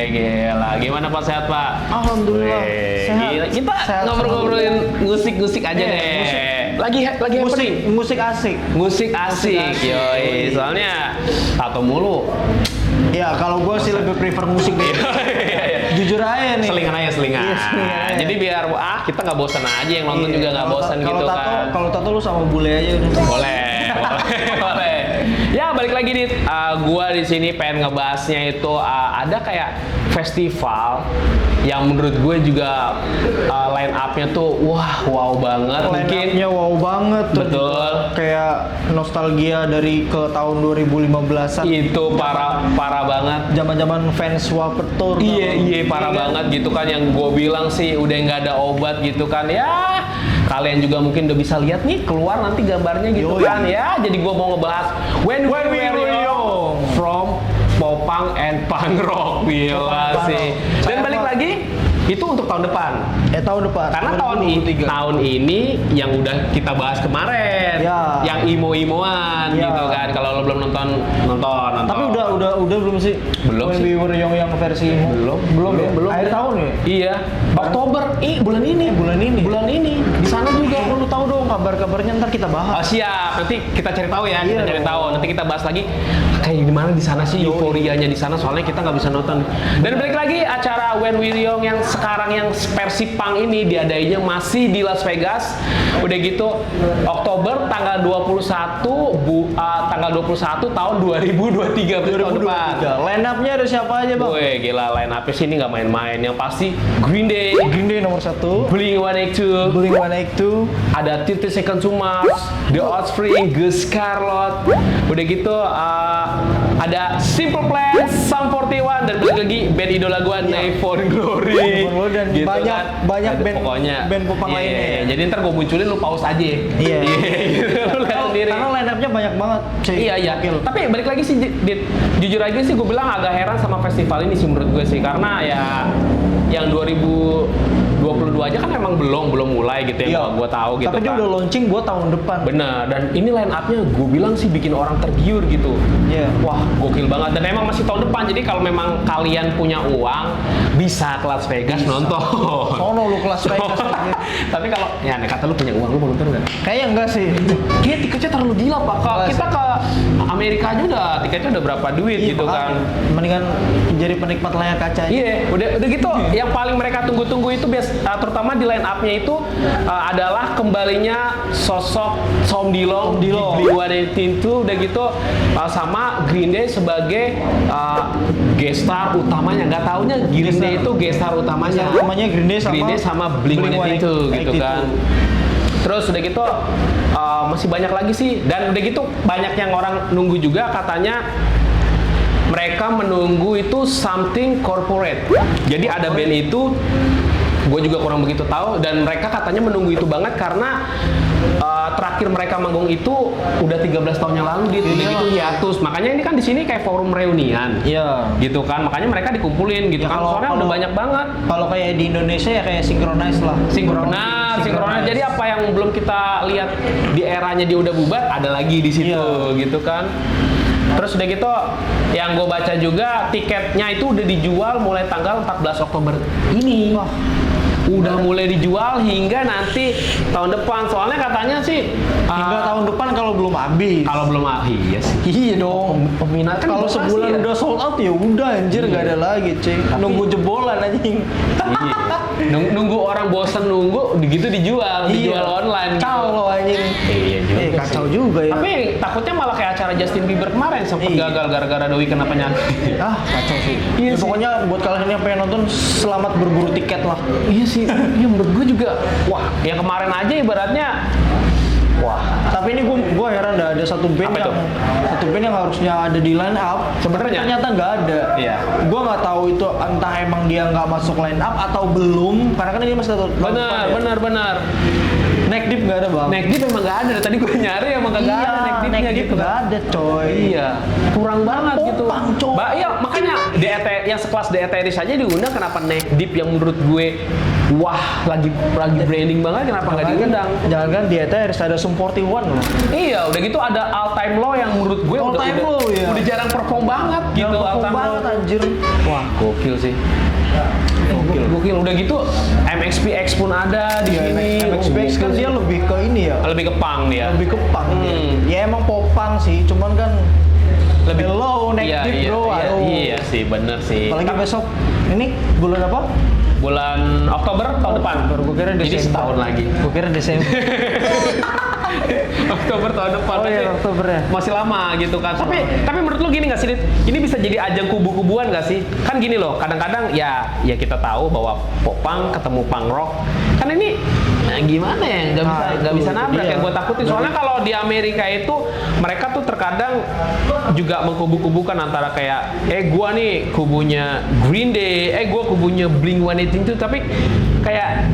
gila. Gimana Pak, sehat Pak? Alhamdulillah. Sehat. Gila. Kita Sehat, ngobrol-ngobrolin musik-musik aja Iya, deh. musik. Lagi apa musik, nih? musik asik. Musik asik, yoi. Soalnya tato mulu. Ya kalau gue sih lebih prefer musik deh. Jujur aja nih. Selingan aja, selingan. Iya, selingan aja. Jadi biar kita nggak bosan aja, yang nonton Iya, juga nggak bosan gitu kan. Kalau tato lu sama bule aja udah. Boleh, boleh. Ya balik lagi nih, gua di sini pengen ngebahasnya itu ada kayak festival yang menurut gue juga line up-nya tuh wow banget. Line Mungkin up-nya wow banget tuh. betul. Kayak nostalgia dari ke tahun 2015-an. Itu parah banget. Zaman-zaman fans Wapet Tour. Iya parah Iya kan? banget gitu kan, yang gue bilang sih udah nggak ada obat gitu kan ya. Kalian juga mungkin udah bisa lihat nih keluar nanti gambarnya gitu Yoi. kan ya. Jadi gue mau ngebahas When We Were Young from Popang and Punk Rock. Gila Popang sih. Rock. Dan balik lagi itu untuk tahun depan. Tahun depan. Karena tahun ini yang udah kita bahas kemarin, Ya. yang imo-imoan Ya. gitu kan. Kalau lo belum nonton. Tapi udah belum sih? Belum When sih. We Were Young yang versi belum ya? belum. Akhir tahun ya? Iya, Oktober. Bulan ini. Bulan ini. Di sana juga. Lu tahu dong kabar-kabarnya, ntar kita bahas. Siap. Nanti kita cari tahu ya. Kita Iya cari dong. tahu. Nanti kita bahas lagi kayak gimana di sana sih, euforianya di sana. Soalnya kita nggak bisa nonton. Dan balik lagi acara When We Were Young yang sekarang yang versi punk ini diadainya masih di Las Vegas. Udah gitu Oktober tanggal 21 tanggal 21 tahun 2023 tahun depan. Line up-nya ada siapa aja, Bang? Woi, gila line up-nya sini nggak main-main. Yang pasti Green Day, nomor 1. Blink-182, Blink-182. ada 30 Seconds to Mars, The Offspring, Gus Charlotte. Udah gitu ada Simple Plan, Sum 41, dan balik lagi band idola gua Nightfall Glory. Dan Gitu banyak Aduh, band pokoknya band popang Iya, lainnya. iya. Jadi ntar gua munculin, lu pause aja. Iya. Gitu, lu lihat sendiri. Karena line up-nya banyak banget, cuy. Iya. Gokil. Tapi balik lagi sih, jujur aja sih gue bilang agak heran sama festival ini sih menurut gue sih, karena ya yang 2022 aja kan emang belum mulai gitu ya, gue tahu gitu. Tapi dia kan. udah launching buat tahun depan. Bener, dan ini line up-nya gue bilang sih bikin orang tergiur gitu. Iya. Wah, gokil banget. Dan emang masih tahun depan, jadi kalau memang kalian punya uang, bisa ke Las Vegas nonton. Sono lu kelas Vegas aja. Tapi kalau, ya nih kata lu punya uang, lu mau nonton nggak? Kayaknya enggak sih. Kayak tiketnya terlalu gila Pak. Kalau Enggak kita ke Amerika aja udah tiketnya udah berapa duit gitu kan. Mendingan jadi penikmat layar kaca aja. Iya, udah gitu. Yang paling mereka tunggu-tunggu itu terutama di line up-nya itu adalah kembalinya sosok Tom Dilong di Blink-182, udah gitu sama Green Day sebagai guest star utamanya. Nggak taunya Green Day itu guest star utamanya. Namanya Green Day sama Blink-182 gitu kan. Terus udah gitu masih banyak lagi sih, dan udah gitu banyak yang orang nunggu juga, katanya mereka menunggu itu something corporate. Jadi ada band itu, gue juga kurang begitu tahu, dan mereka katanya menunggu itu banget karena terakhir mereka manggung itu udah 13 tahun yang lalu gitu, gitu hiatus. Makanya ini kan di sini kayak forum reunian. Iya. Gitu kan, makanya mereka dikumpulin gitu Ya, kan. Soalnya udah banyak banget. Kalau kayak di Indonesia ya kayak synchronize lah. Sinkronis. Jadi apa yang belum kita lihat di eranya dia udah bubar, ada lagi di situ, gitu kan. Terus udah gitu, yang gue baca juga tiketnya itu udah dijual mulai tanggal 14 Oktober ini. Wah. Udah mulai dijual hingga nanti tahun depan. Soalnya katanya sih Hingga tahun depan kalau belum habis. kalau belum iya sih. Iya dong. Peminat kan Kalau dibatasi sebulan ya. udah sold out ya udah anjir nggak ada lagi, cuy. Nunggu jebolan anjing. Iya. Nunggu orang bosen nunggu gitu dijual online. Gitu. Kacau lo anjing. Iya juga. Kacau juga ya. Tapi takutnya malah kayak acara Justin Bieber kemarin sempat gagal gara-gara Doi kena penyakit. Kacau sih. Iya Ya, sih. pokoknya buat kalian yang pengen nonton, selamat berburu tiket lah. Iya sih. Iya menurut gue juga. Wah, yang kemarin aja ibaratnya. Wah. Tapi ini gue heran dah, ada satu band Apa yang harusnya ada di line up, Sebenarnya? ternyata nggak ada. Iya. Gue nggak tahu itu entah emang dia nggak masuk line up atau belum, karena kan ini masih satu. Benar. Neck Deep nggak ada, Bang. Neck Deep emang nggak ada. Dari tadi gue nyari emang nggak ada Neck Deep-nya Neck Deep gitu. nggak ada, coy. Iya, kurang banget gitu. Popang, coy. Iya, makanya DET yang sekelas DET saja diundang, kenapa Neck Deep yang menurut gue wah lagi branding banget, kenapa nggak diundang? Jangan-jangan di ETS ada Sum 41 loh. Iya, udah gitu ada All Time Low yang menurut gue All Time Low, ya. udah jarang perform banget gitu. All Time Low banget anjir. wah gokil sih. Gokil. Udah gitu MXPX pun ada di sini. MXPX kan dia lebih ke ini ya. lebih ke punk dia. Lebih ke punk dia. Ya emang pop punk sih, cuman kan Lebih low, naik deep bro. Aduh. iya sih, bener sih. Apalagi besok ini bulan apa? Bulan Oktober tahun depan. Baru gue kira Desember. Jadi setahun lagi. Gue kira Desember. Oktober tahun depan. Oh iya, Tapi Oktober ya. masih lama gitu kan. Tapi menurut lu gini nggak sih, Dit? Ini bisa jadi ajang kubu-kubuan nggak sih? Kan gini loh, kadang-kadang ya kita tahu bahwa pop punk ketemu punk rock. Kan ini gimana ya? Nggak bisa nabrak iya. yang gue takutin. Soalnya kalau di Amerika itu mereka tuh terkadang juga mengkubu-kubukan antara kayak gua nih kubunya Green Day, gua kubunya Blink-182, tapi kayak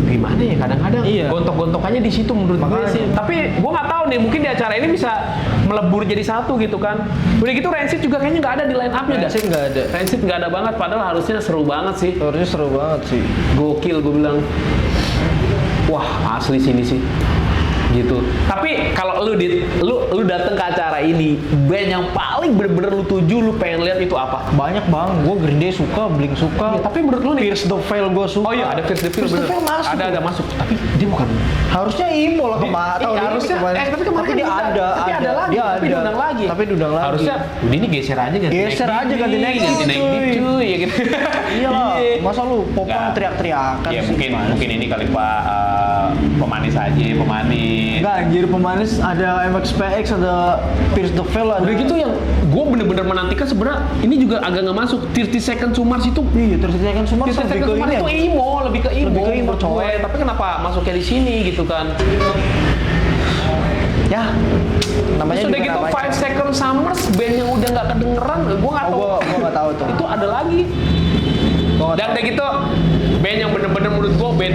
gimana ya kadang-kadang Iya. gontok-gontokannya di situ menurut gue Makanya. sih. Tapi gue nggak tahu nih, mungkin di acara ini bisa melebur jadi satu gitu kan. Udah gitu Rancid juga kayaknya nggak ada di line up-nya. Rancid nggak ada. Rancid nggak ada banget, padahal harusnya seru banget sih. Harusnya seru banget sih. Gokil gue bilang. Wah asli sini sih. Gitu. Tapi kalau lu datang ke acara ini, band yang paling bener-bener lu tuju, lu pengen lihat itu apa? Banyak bang, gue Green Day suka, Blink suka. Iya, tapi menurut lu nih, Pierce the Veil gue suka. oh iya ada Pierce the Veil, Pierce the Veil masuk. ada masuk. Tapi dia bukan. Harusnya emo lah kemarin. Iya, harusnya. Tapi kemarin dia kan ada, tapi ada lagi, dia tapi ada. diundang lagi. Tapi diundang lagi. Harusnya udah ini geser aja ganti Geser naik aja, deep ganti nih, naik ganti deep, naik deep cuy. cuy ya gitu. Iya lah, masa lu popang Nggak. teriak-teriakan Ya sih? mungkin ini kali Pak pemanis aja, pemanis. Enggak anjir, pemanis ada MXPX, ada Pierce the Veil, ada. Udah gitu yang gue bener-bener menantikan sebenarnya ini juga agak nggak masuk. 30 Second to Mars itu Iya, terus dia kan semua 30 Second to Mars itu emo, lebih ke emo. Lebih ke emo, menurut gue. coy. Tapi kenapa masuknya di sini gitu kan? Ya, namanya Terus udah juga gitu namanya. 5 Second Summers, band yang udah nggak kedengeran, gue nggak tahu. Gua nggak tahu tuh. Itu ada lagi. Gua nggak Dan tahu. udah gitu, band yang bener-bener menurut gue band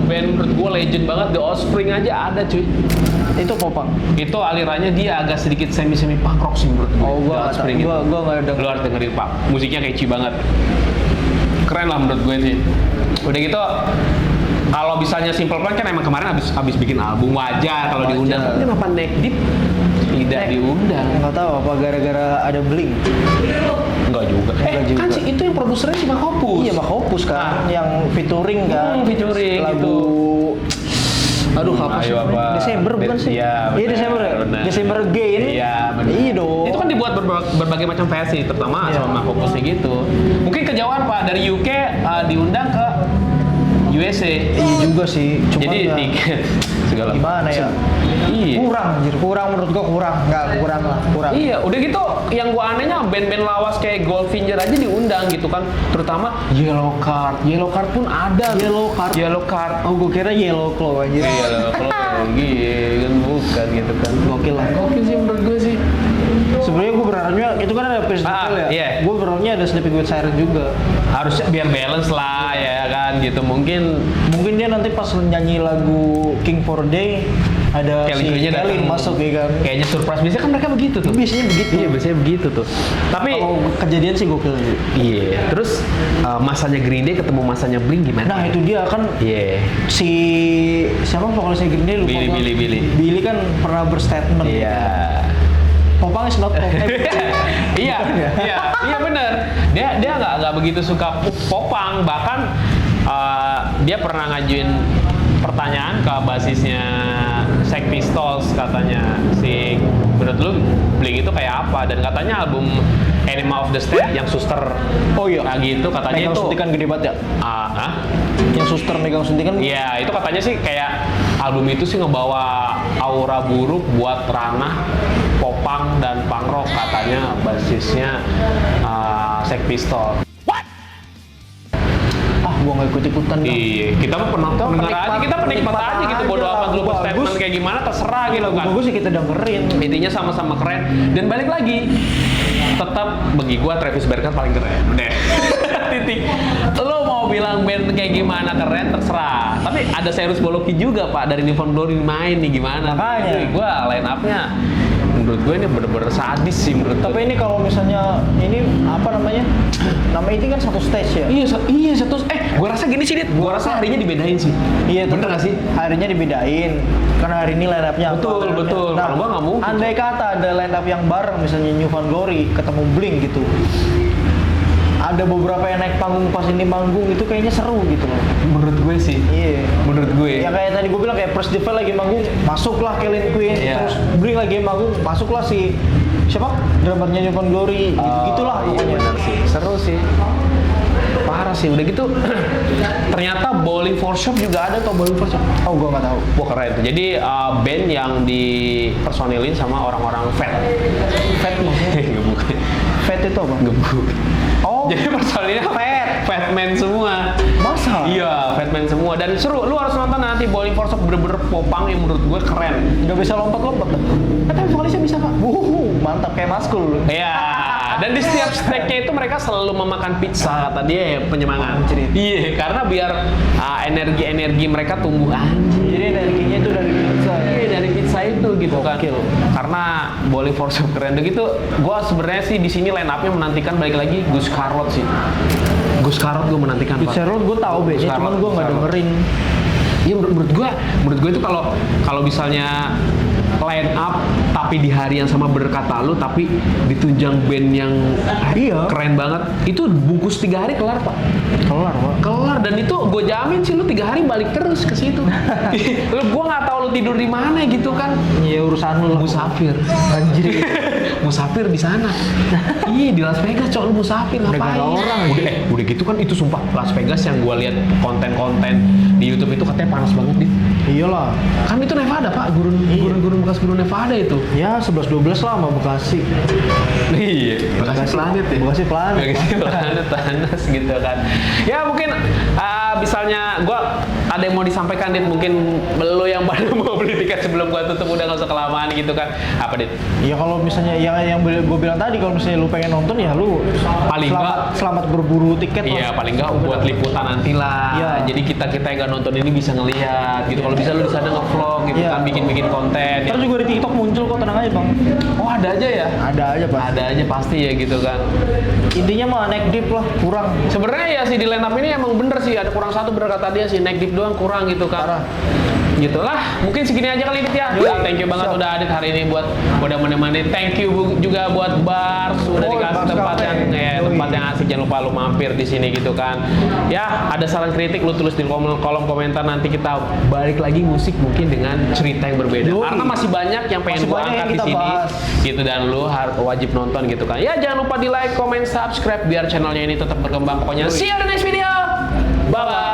menurut gue legend banget, The Offspring aja ada cuy. Itu popang. Itu alirannya dia agak sedikit semi punk rock sih menurut gue. Oh, The gua nggak tahu. Offspring itu. Gua nggak ada. Lu harus dengerin Pak, musiknya catchy banget. Keren lah menurut gue sih. Udah gitu, kalau misalnya Simple Plan kan emang kemarin abis bikin album, wajar kalau Wajar. diundang. Tapi kenapa Neck Deep tidak diundang? Nggak tahu apa gara-gara ada Blink. Enggak juga. Enggak juga. Kan sih itu yang produsernya cuma Hopus. Iya, Mak Opus kan, yang featuring kan. Featuring lagu gitu. Aduh, apa sih? Ayo, namanya? apa? Desember bukan sih? Iya, benar, Desember ya? benar. Desember Again. Iya, benar. Iya dong. Itu kan dibuat berbagai macam versi, terutama Iya. sama fokusnya gitu. Mungkin kejauhan Pak, dari UK diundang ke USA. Iya juga sih. Cuma Jadi nggak- tiket segala gimana ya? Iya. Kurang anjir. Kurang menurut gua kurang. Nggak kurang lah, kurang. Iya, udah gitu yang gua anehnya band-band lawas kayak Goldfinger aja diundang gitu kan. Terutama Yellow Card. Yellow Card pun ada. Yellow Card. Yellow Card. Oh, gua kira Yellow Claw anjir. Iya, kalau lagi kan bukan gitu kan. Gokil lah. Gokil sih menurut gue sih. Sebenarnya gua berharapnya itu kan ada Pierce the Veil ya. iya. Gua berharapnya ada Sleeping with Siren juga. Harusnya biar balance lah ya kan gitu. Mungkin Dia nanti pas nyanyi lagu King for a Day ada Kelly si Gue-nya Kelly datang. masuk ya kan. kayaknya surprise, biasanya kan mereka begitu tuh. Biasanya begitu. Iya, biasanya begitu tuh. Tapi Kalau kejadian sih gokil sih. iya, terus masanya Green Day ketemu masanya Blink gimana? Nah itu dia kan Iya. si siapa vokalisnya Green Day lupa gua. Billy. Billy kan pernah berstatement. Iya. Popang is not popang. Iya bener. Dia nggak begitu suka popang, bahkan dia pernah ngajuin pertanyaan ke basisnya Sex Pistols, katanya si menurut lu Blink itu kayak apa, dan katanya album Animal of the State yang suster Oh iya. nah gitu katanya Megang itu suntikan gede banget ya. Hah? Yang suster megang suntikan. Iya, itu katanya sih kayak album itu sih ngebawa aura buruk buat ranah popang dan punk rock, katanya basisnya Sex Pistols. Ah, gua nggak ikut ikutan. Iya, kita mah penonton denger aja, kita penikmat aja gitu, bodo amat lu Bagus. statement kayak gimana terserah gitu kan. Bagus sih kita dengerin. Intinya sama-sama keren, dan balik lagi tetap bagi gua Travis Barker paling keren. Udah. Titik. Lo mau bilang band kayak gimana keren terserah. Tapi ada Cyrus Boloki juga Pak dari Newfound Glory main nih, gimana? Makanya. Gua line up-nya menurut gue ini bener-bener sadis sih menurut gue. Tapi ini kalau misalnya ini apa namanya? Nama ini kan satu stage ya. Iya satu. Gue rasa gini sih, Dit. Gue rasa harinya dibedain sih. Iya, bener gak sih? Harinya dibedain. Karena hari ini line up-nya apa? Betul. Nah, Kalau gua nggak mungkin. andai kata ada line up yang bareng, misalnya New Found Glory ketemu Blink gitu. Ada beberapa yang naik panggung pas ini manggung itu kayaknya seru gitu loh. Menurut gue sih. Iya. Menurut gue. Ya kayak tadi gue bilang kayak Press Devil lagi manggung, masuklah Killing Queen, Iya. terus Blink lagi manggung, masuklah si siapa? Drummernya New Found Glory, gitulah pokoknya. Bener sih. Seru sih. Parah sih. Udah gitu ternyata Bowling for Shop juga ada tuh, Bowling for Shop. Oh, gue nggak tahu. Wah keren tuh. Jadi band yang dipersonilin sama orang-orang fat. Fat maksudnya? Bukan. Fat itu apa? Gebuk. Oh, Jadi personilnya fat man semua. masa? Iya, fat man semua dan seru. Lu harus nonton nanti Bowling for Shop, bener-bener popang yang menurut gue keren. Nggak bisa lompat-lompat dah. Tapi vokalisnya bisa, Pak. Mantap kayak maskul lu. Iya. Dan di setiap stage-nya itu mereka selalu memakan pizza, kata dia ya, penyemangat. Iya, karena biar energi-energi mereka tumbuh anjir. Jadi energinya itu dari pizza. Iya, dari pizza itu gitu kan. Gokil. Karena Bowling for Shop keren begitu. Gua sebenarnya sih di sini line up-nya menantikan balik lagi Gus Carrot sih. Gus Carrot gue menantikan, Pak. Pizza Road gue tahu Gus biasanya, cuman Carrot, gue nggak Gus Carrot. dengerin. Iya menurut gue itu kalau misalnya line up tapi di hari yang sama berkata lu tapi ditunjang band yang Iya. keren banget itu bungkus 3 hari kelar, Pak. Kelar dan itu gue jamin sih lu 3 hari balik terus ke situ. Lu gue nggak tahu lu tidur di mana gitu kan. Iya, urusan lu lah. Musafir. Anjir. Musafir di sana. Iya di Las Vegas, cok lu musafir Udah ngapain? nggak ada orang, Udah gitu kan itu sumpah Las Vegas yang gue lihat konten-konten di YouTube itu katanya panas banget nih. Iyalah. Kan itu Nevada, Pak, Iya. gurun bekas gurun Nevada itu. Ya 11-12 lah sama Bekasi. Iya, Bekasi planet ya. Bekasi planet. Bekasi planet panas gitu kan. Ya mungkin misalnya gua ada yang mau disampaikan, Dit, mungkin lo yang baru mau beli tiket sebelum gua tutup udah nggak usah kelamaan gitu kan. Apa, Dit? Ya kalau misalnya yang gue bilang tadi, kalau misalnya lu pengen nonton ya lu Paling selamat berburu tiket lah. Iya, paling nggak buat liputan nanti lah. Iya. Jadi kita yang nggak nonton ini bisa ngelihat gitu. Kalau bisa lu di sana nge-vlog gitu Iya. kan, bikin konten. Terus juga di TikTok muncul kok, tenang aja bang. Oh ada aja ya? Ada aja pak. Ada aja pasti ya gitu kan. Intinya mah naik deep lah, kurang. Sebenarnya ya sih di line up ini emang bener sih, ada kurang satu bener kata dia sih, naik deep doang kurang gitu kan. Parah. Gitulah, mungkin segini aja kali Dit ya. Yoi. Thank you banget Siap. udah hadir hari ini buat udah menemani. Thank you juga buat Bar sudah Oh, dikasih Bars tempat Cafe. yang Yoi. tempat yang asik. Jangan lupa lu mampir di sini gitu kan. Ya, ada saran kritik lu tulis di kolom komentar, nanti kita balik lagi musik mungkin dengan cerita yang berbeda. Yoi. Karena masih banyak yang pengen Masih gua banyak angkat yang di kita sini. bahas. Gitu dan lu wajib nonton gitu kan. Ya, jangan lupa di like, comment, subscribe biar channelnya ini tetap berkembang. Pokoknya see you on the next video. Bye bye.